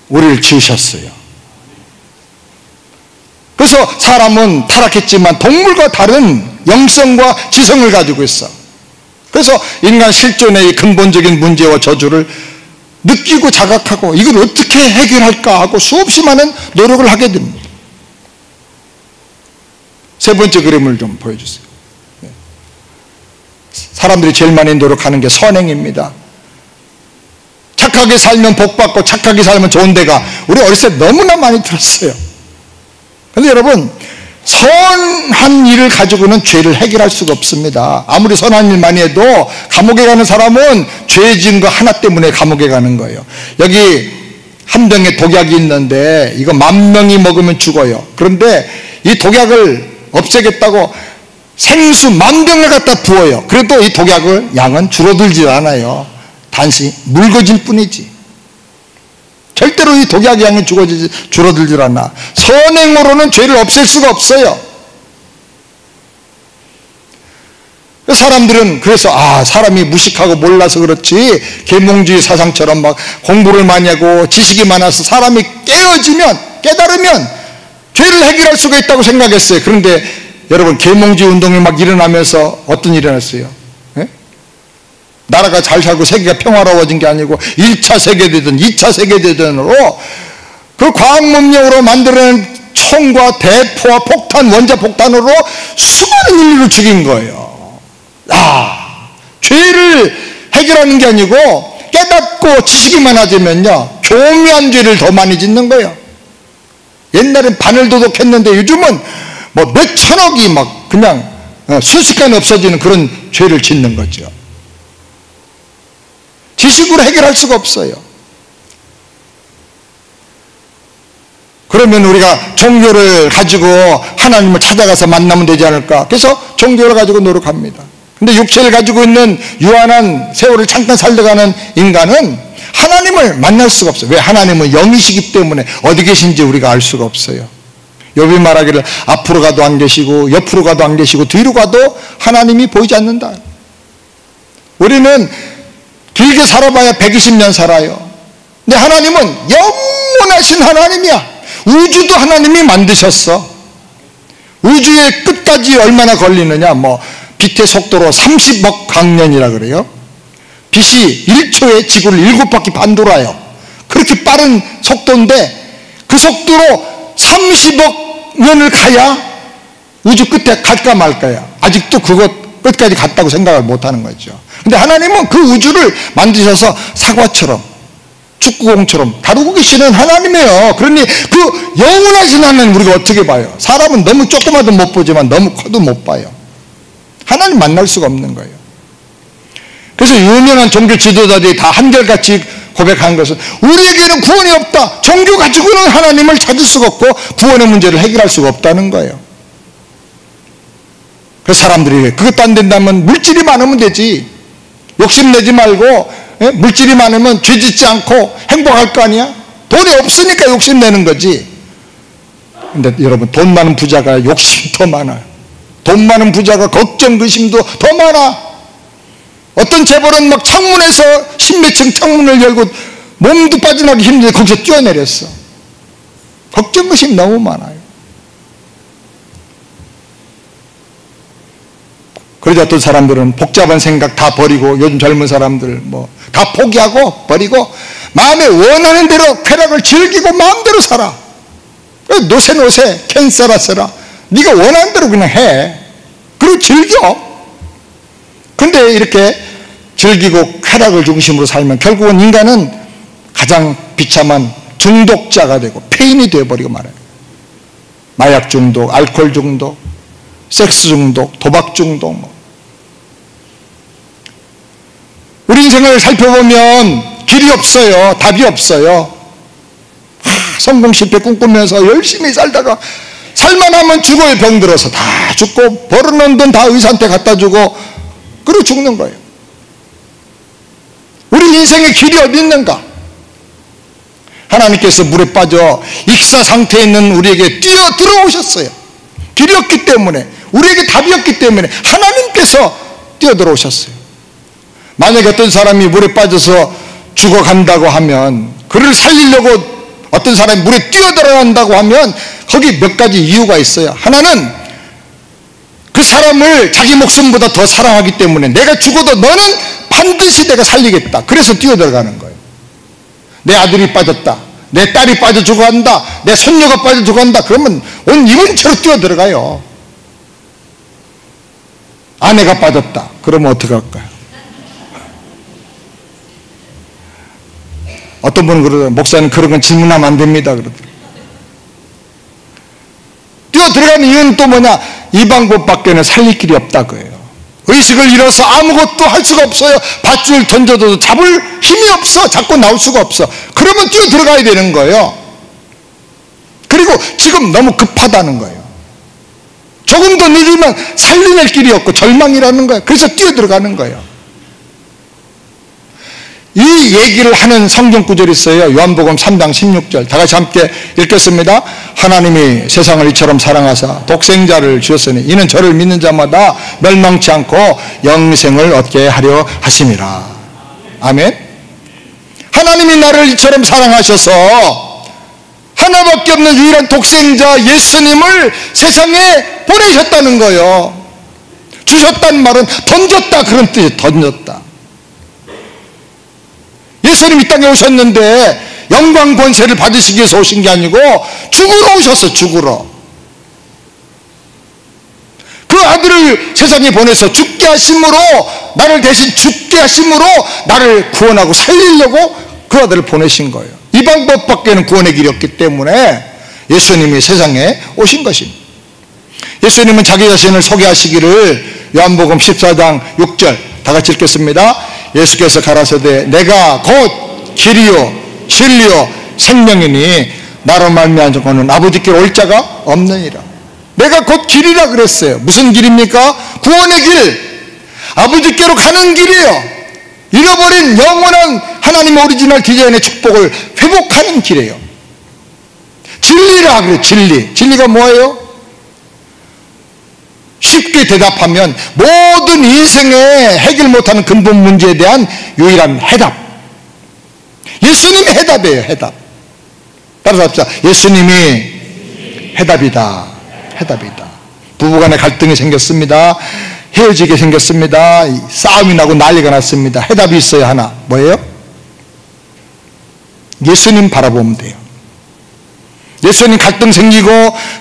우리를 지으셨어요. 그래서 사람은 타락했지만 동물과 다른 영성과 지성을 가지고 있어. 그래서 인간 실존의 이 근본적인 문제와 저주를 느끼고 자각하고 이걸 어떻게 해결할까 하고 수없이 많은 노력을 하게 됩니다. 세 번째 그림을 좀 보여주세요. 사람들이 제일 많이 노력하는 게 선행입니다. 착하게 살면 복받고 착하게 살면 좋은 데가 우리 어렸을 때 너무나 많이 들었어요. 그런데 여러분, 선한 일을 가지고는 죄를 해결할 수가 없습니다. 아무리 선한 일 많이 해도 감옥에 가는 사람은 죄 지은 거 하나 때문에 감옥에 가는 거예요. 여기 한 병에 독약이 있는데 이거 10,000명이 먹으면 죽어요. 그런데 이 독약을 없애겠다고 생수 10,000병을 갖다 부어요. 그래도 이 독약을 양은 줄어들지 않아요. 단지 묽어질 뿐이지. 절대로 이 독약의 양이 줄어들지 않아. 선행으로는 죄를 없앨 수가 없어요. 사람들은 그래서 사람이 무식하고 몰라서 그렇지, 계몽주의 사상처럼 막 공부를 많이 하고 지식이 많아서 사람이 깨달으면 죄를 해결할 수가 있다고 생각했어요. 그런데 여러분, 계몽주의 운동이 막 일어나면서 어떤 일이 일어났어요? 나라가 잘 살고 세계가 평화로워진 게 아니고 1차 세계대전, 2차 세계대전으로 그 과학문명으로 만들어낸 총과 대포와 폭탄, 원자폭탄으로 수많은 인류를 죽인 거예요. 죄를 해결하는 게 아니고 깨닫고 지식이 많아지면요, 교묘한 죄를 더 많이 짓는 거예요. 옛날엔 바늘 도둑했는데 요즘은 뭐 몇천억이 막 그냥 순식간에 없어지는 그런 죄를 짓는 거죠. 지식으로 해결할 수가 없어요. 그러면 우리가 종교를 가지고 하나님을 찾아가서 만나면 되지 않을까? 그래서 종교를 가지고 노력합니다. 근데 육체를 가지고 있는 유한한 세월을 잠깐 살려가는 인간은 하나님을 만날 수가 없어요. 왜? 하나님은 영이시기 때문에 어디 계신지 우리가 알 수가 없어요. 욥이 말하기를 앞으로 가도 안 계시고 옆으로 가도 안 계시고 뒤로 가도 하나님이 보이지 않는다. 우리는 길게 살아봐야 120년 살아요. 근데 하나님은 영원하신 하나님이야. 우주도 하나님이 만드셨어. 우주의 끝까지 얼마나 걸리느냐? 빛의 속도로 30억 광년이라 그래요. 빛이 1초에 지구를 7바퀴 반 돌아요. 그렇게 빠른 속도인데 그 속도로 30억 년을 가야 우주 끝에 갈까 말까야. 아직도 그것 끝까지 갔다고 생각을 못하는 거죠. 근데 하나님은 그 우주를 만드셔서 사과처럼 축구공처럼 다루고 계시는 하나님이에요. 그러니 그 영원하신 하나님 우리가 어떻게 봐요? 사람은 너무 조그마도 못 보지만 너무 커도 못 봐요. 하나님 만날 수가 없는 거예요. 그래서 유명한 종교 지도자들이 다 한결같이 고백한 것은 우리에게는 구원이 없다. 종교 가지고는 하나님을 찾을 수가 없고 구원의 문제를 해결할 수가 없다는 거예요. 그래서 사람들이 그것도 안 된다면 물질이 많으면 되지. 욕심내지 말고 물질이 많으면 죄 짓지 않고 행복할 거 아니야? 돈이 없으니까 욕심내는 거지. 근데 여러분, 돈 많은 부자가 욕심이 더 많아요. 돈 많은 부자가 걱정, 의심도 더 많아. 어떤 재벌은 막 창문에서 십몇 층 창문을 열고 몸도 빠져나기 힘든데 거기서 뛰어내렸어. 걱정, 의심 너무 많아요. 그러자 어떤 사람들은 복잡한 생각 다 버리고, 요즘 젊은 사람들 다 포기하고 버리고 마음에 원하는 대로 쾌락을 즐기고 마음대로 살아. 노세 캔사라세라. 네가 원하는 대로 그냥 해. 그리고 즐겨. 근데 이렇게 즐기고 쾌락을 중심으로 살면 결국은 인간은 가장 비참한 중독자가 되고 폐인이 되어버리고 말아요. 마약 중독, 알코올 중독, 섹스 중독, 도박 중독. 우리 인생을 살펴보면 길이 없어요. 답이 없어요. 성공 실패 꿈꾸면서 열심히 살다가 살만하면 죽어요. 병들어서 다 죽고 벌어놓은 돈 다 의사한테 갖다 주고 그러고 죽는 거예요. 우리 인생의 길이 어디 있는가? 하나님께서 물에 빠져 익사 상태에 있는 우리에게 뛰어 들어오셨어요. 길이 없기 때문에, 우리에게 답이 없기 때문에 하나님께서 뛰어 들어오셨어요. 만약에 어떤 사람이 물에 빠져서 죽어간다고 하면, 그를 살리려고 어떤 사람이 물에 뛰어들어간다고 하면 거기 몇 가지 이유가 있어요. 하나는 그 사람을 자기 목숨보다 더 사랑하기 때문에 내가 죽어도 너는 반드시 내가 살리겠다. 그래서 뛰어들어가는 거예요. 내 아들이 빠졌다, 내 딸이 빠져 죽어간다, 내 손녀가 빠져 죽어간다, 그러면 온 이문처럼 뛰어들어가요. 아내가 빠졌다, 그러면 어떻게 할까요? 어떤 분은 그러더라고요. 목사님 그런 건 질문하면 안 됩니다 그러더라고요. 뛰어들어가는 이유는 또 뭐냐? 이 방법밖에는 살릴 길이 없다고요. 의식을 잃어서 아무것도 할 수가 없어요. 밧줄 던져도 잡을 힘이 없어. 잡고 나올 수가 없어. 그러면 뛰어들어가야 되는 거예요. 그리고 지금 너무 급하다는 거예요. 조금 더 늦으면 살려낼 길이 없고 절망이라는 거예요. 그래서 뛰어들어가는 거예요. 이 얘기를 하는 성경 구절이 있어요. 요한복음 3장 16절. 다 같이 함께 읽겠습니다. 하나님이 세상을 이처럼 사랑하사 독생자를 주셨으니 이는 저를 믿는 자마다 멸망치 않고 영생을 얻게 하려 하심이라. 아멘. 하나님이 나를 이처럼 사랑하셔서 하나밖에 없는 유일한 독생자 예수님을 세상에 보내셨다는 거예요. 주셨다는 말은 던졌다 그런 뜻이에요. 던졌다. 예수님 이 땅에 오셨는데 영광 권세를 받으시기 위해서 오신 게 아니고 죽으러 오셨어. 죽으러. 그 아들을 세상에 보내서 죽게 하심으로, 나를 대신 죽게 하심으로 나를 구원하고 살리려고 그 아들을 보내신 거예요. 이 방법밖에는 구원의 길이 없기 때문에 예수님이 세상에 오신 것입니다. 예수님은 자기 자신을 소개하시기를 요한복음 14장 6절 다 같이 읽겠습니다. 예수께서 가라사대 내가 곧 길이요 진리요 생명이니 나로 말미암아 자고는 아버지께로 올 자가 없느니라. 내가 곧 길이라 그랬어요. 무슨 길입니까? 구원의 길, 아버지께로 가는 길이에요. 잃어버린 영원한 하나님의 오리지널 디자인의 축복을 회복하는 길이에요. 진리라 그래요. 진리가 뭐예요? 쉽게 대답하면 모든 인생의 해결 못하는 근본 문제에 대한 유일한 해답. 예수님이 해답이에요. 해답. 따라서 합시다. 예수님이 해답이다. 해답이다. 부부간에 갈등이 생겼습니다. 헤어지게 생겼습니다. 싸움이 나고 난리가 났습니다. 해답이 있어요. 하나. 뭐예요? 예수님 바라보면 돼요. 예수님 갈등 생기고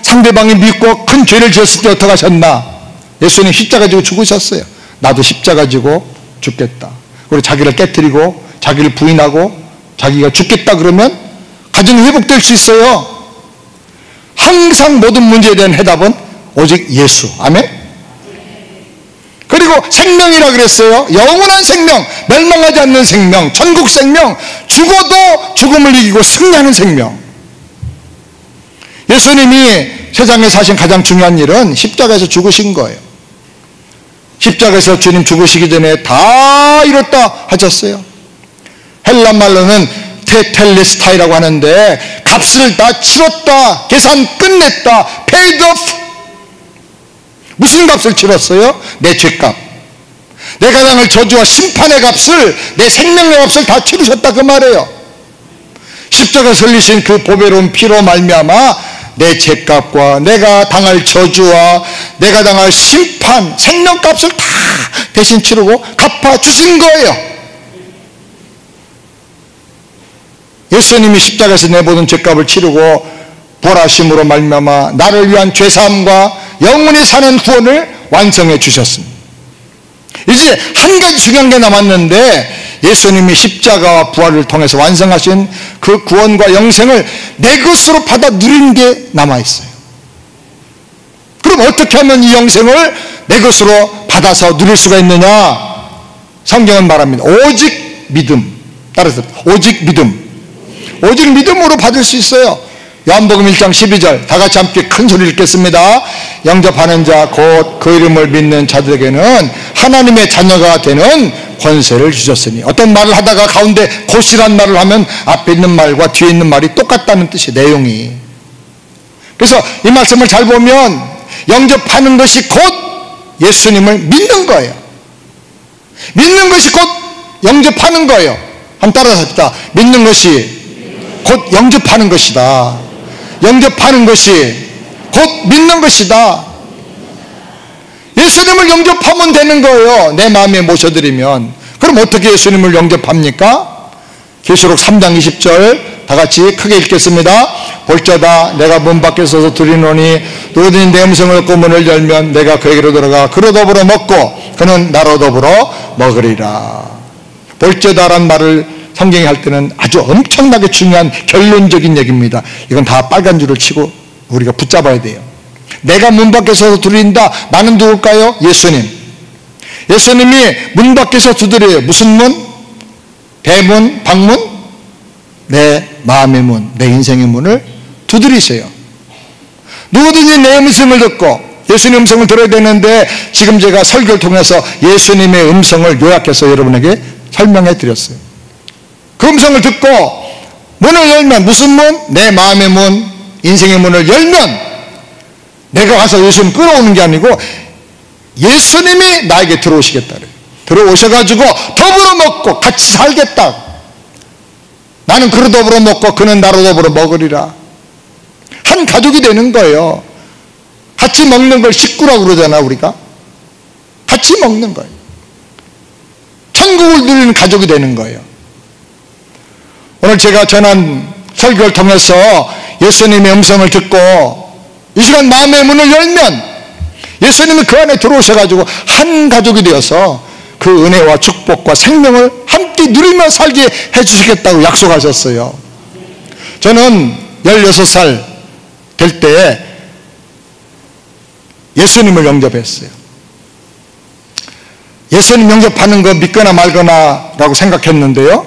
상대방이 믿고 큰 죄를 지었을 때 어떻게 하셨나? 예수님 십자가 지고 죽으셨어요. 나도 십자가 지고 죽겠다. 그리고 자기를 깨뜨리고 자기를 부인하고 자기가 죽겠다 그러면 가정이 회복될 수 있어요. 항상 모든 문제에 대한 해답은 오직 예수. 아멘. 그리고 생명이라 그랬어요. 영원한 생명, 멸망하지 않는 생명, 천국 생명, 죽어도 죽음을 이기고 승리하는 생명. 예수님이 세상에 사신 가장 중요한 일은 십자가에서 죽으신 거예요. 십자가에서 주님 죽으시기 전에 다 이뤘다 하셨어요. 헬라 말로는 테텔레스타이라고 하는데 값을 다 치렀다, 계산 끝냈다, paid off. 무슨 값을 치렀어요? 내 죄값, 내가 당할 저주와 심판의 값을, 내 생명의 값을 다 치르셨다 그 말이에요. 십자가에 설리신 그 보배로운 피로 말미암아 내 죄값과 내가 당할 저주와 내가 당할 심판, 생명값을 다 대신 치르고 갚아주신 거예요. 예수님이 십자가에서 내보는 죄값을 치르고 보라심으로 말미암아 나를 위한 죄사함과 영원히 사는 구원을 완성해 주셨습니다. 이제 한 가지 중요한 게 남았는데, 예수님이 십자가와 부활을 통해서 완성하신 그 구원과 영생을 내 것으로 받아 누리는 게 남아있어요. 그럼 어떻게 하면 이 영생을 내 것으로 받아서 누릴 수가 있느냐? 성경은 말합니다. 오직 믿음. 따라서 오직 믿음. 오직 믿음으로 받을 수 있어요. 요한복음 1장 12절 다 같이 함께 큰 소리 읽겠습니다. 영접하는 자 곧 그 이름을 믿는 자들에게는 하나님의 자녀가 되는 권세를 주셨으니. 어떤 말을 하다가 가운데 곧이란 말을 하면 앞에 있는 말과 뒤에 있는 말이 똑같다는 뜻이 내용이. 그래서 이 말씀을 잘 보면 영접하는 것이 곧 예수님을 믿는 거예요. 믿는 것이 곧 영접하는 거예요. 한번 따라서 합시다. 믿는 것이 곧 영접하는 것이다. 영접하는 것이 곧 믿는 것이다. 예수님을 영접하면 되는 거예요. 내 마음에 모셔드리면. 그럼 어떻게 예수님을 영접합니까? 계시록 3장 20절 다 같이 크게 읽겠습니다. 볼자다 내가 문 밖에 서서 들이노니 누구든지 내 음성을 듣고 문을 열면 내가 그에게로 들어가 그로 더불어 먹고 그는 나로 더불어 먹으리라. 볼자다란 말을 성경이 할 때는 아주 엄청나게 중요한 결론적인 얘기입니다. 이건 다 빨간 줄을 치고 우리가 붙잡아야 돼요. 내가 문 밖에 서서 두드린다. 나는 누굴까요? 예수님. 예수님이 문 밖에서 두드려요. 무슨 문? 대문, 방문? 내 마음의 문, 내 인생의 문을 두드리세요. 누구든지 내 음성을 듣고, 예수님 음성을 들어야 되는데 지금 제가 설교를 통해서 예수님의 음성을 요약해서 여러분에게 설명해 드렸어요. 그 음성을 듣고 문을 열면, 무슨 문? 내 마음의 문, 인생의 문을 열면 내가 가서 예수님 끌어오는 게 아니고 예수님이 나에게 들어오시겠다 그래요. 들어오셔가지고 더불어 먹고 같이 살겠다. 나는 그로 더불어 먹고 그는 나로 더불어 먹으리라. 한 가족이 되는 거예요. 같이 먹는 걸 식구라고 그러잖아. 우리가 같이 먹는 거예요. 천국을 누리는 가족이 되는 거예요. 오늘 제가 전한 설교를 통해서 예수님의 음성을 듣고 이 시간 마음의 문을 열면 예수님이 그 안에 들어오셔가지고 한 가족이 되어서 그 은혜와 축복과 생명을 함께 누리며 살게 해주시겠다고 약속하셨어요. 저는 16살 될 때 예수님을 영접했어요. 예수님 영접하는 거 믿거나 말거나 라고 생각했는데요,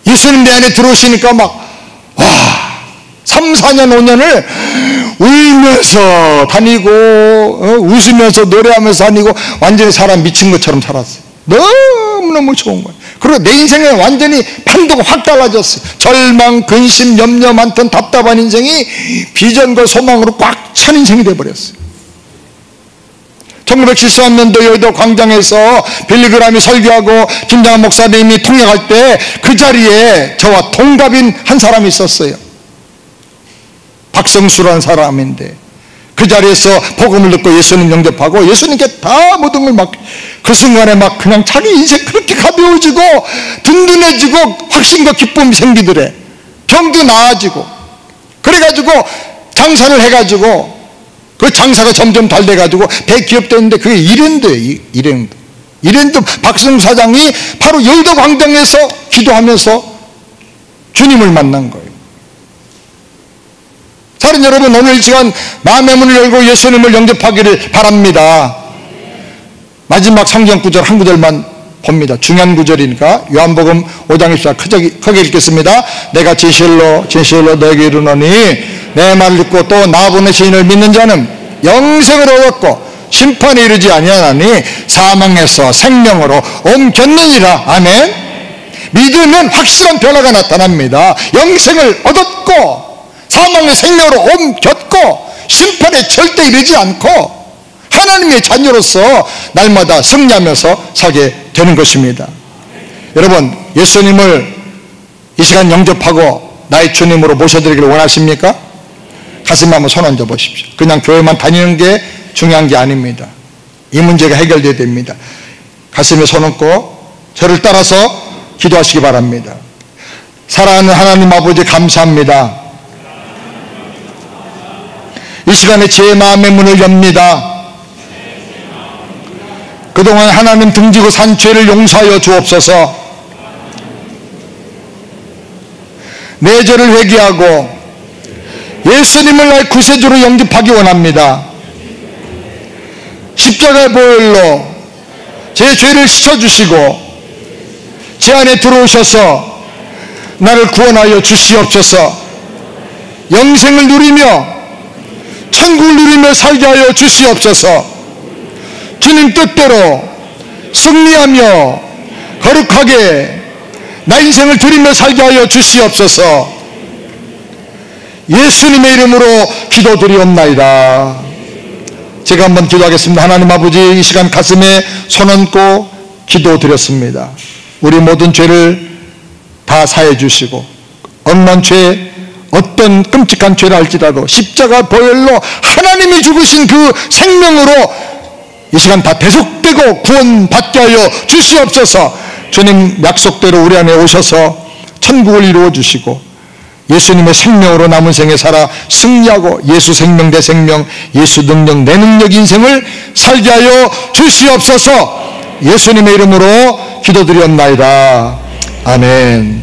예수님 내 안에 들어오시니까 막 3, 4년, 5년을 울면서 다니고 웃으면서 노래하면서 다니고 완전히 사람 미친 것처럼 살았어요. 너무너무 좋은 거예요. 그리고 내 인생에 완전히 판도가 확 달라졌어요. 절망, 근심, 염려 많던 답답한 인생이 비전과 소망으로 꽉 찬 인생이 되어버렸어요. 1973년도 여의도 광장에서 빌리그람이 설교하고 김장한 목사님이 통역할 때 그 자리에 저와 동갑인 한 사람이 있었어요. 박성수라는 사람인데 그 자리에서 복음을 듣고 예수님 영접하고 예수님께 다 모든 걸 막 그 순간에 막 그냥 자기 인생 그렇게 가벼워지고 든든해지고 확신과 기쁨이 생기더래. 병도 나아지고 그래가지고 장사를 해가지고 그 장사가 점점 잘 돼가지고 대기업됐는데 그게 이랜드예요. 이랜드 박성수 사장이 바로 여의도 광장에서 기도하면서 주님을 만난 거예요. 사랑하는 여러분, 오늘 이 시간 마음의 문을 열고 예수님을 영접하기를 바랍니다. 마지막 성경 구절 한 구절만 봅니다. 중요한 구절이니까 요한복음 5장 24 크게 읽겠습니다. 내가 진실로 너에게 이르노니 내 말을 듣고 또 나 보내신 이를 믿는 자는 영생을 얻었고 심판에 이르지 아니하나니 사망에서 생명으로 옮겼느니라. 아멘. 믿으면 확실한 변화가 나타납니다. 영생을 얻었고 사망의 생명으로 옮겼고 심판에 절대 이르지 않고 하나님의 자녀로서 날마다 승리하면서 살게 되는 것입니다. 여러분, 예수님을 이 시간 영접하고 나의 주님으로 모셔드리기를 원하십니까? 가슴에 한번 손 얹어 보십시오. 그냥 교회만 다니는 게 중요한 게 아닙니다. 이 문제가 해결되어야 됩니다. 가슴에 손 얹고 저를 따라서 기도하시기 바랍니다. 사랑하는 하나님 아버지, 감사합니다. 이 시간에 제 마음의 문을 엽니다. 그동안 하나님 등지고 산 죄를 용서하여 주옵소서. 내 죄를 회개하고 예수님을 나의 구세주로 영접하기 원합니다. 십자가의 보혈로 제 죄를 씻어주시고 제 안에 들어오셔서 나를 구원하여 주시옵소서. 영생을 누리며 천국을 누리며 살게 하여 주시옵소서. 주님 뜻대로 승리하며 거룩하게 나 인생을 드리며 살게 하여 주시옵소서. 예수님의 이름으로 기도드리옵나이다. 제가 한번 기도하겠습니다. 하나님 아버지, 이 시간 가슴에 손 얹고 기도드렸습니다. 우리 모든 죄를 다 사해 주시고 억만 죄, 어떤 끔찍한 죄를 할지라도 십자가 보혈로 하나님이 죽으신 그 생명으로 이 시간 다 대속되고 구원받게 하여 주시옵소서. 주님 약속대로 우리 안에 오셔서 천국을 이루어 주시고 예수님의 생명으로 남은 생에 살아 승리하고 예수 생명 대 생명, 예수 능력 내 능력 인생을 살게 하여 주시옵소서. 예수님의 이름으로 기도드렸나이다. 아멘.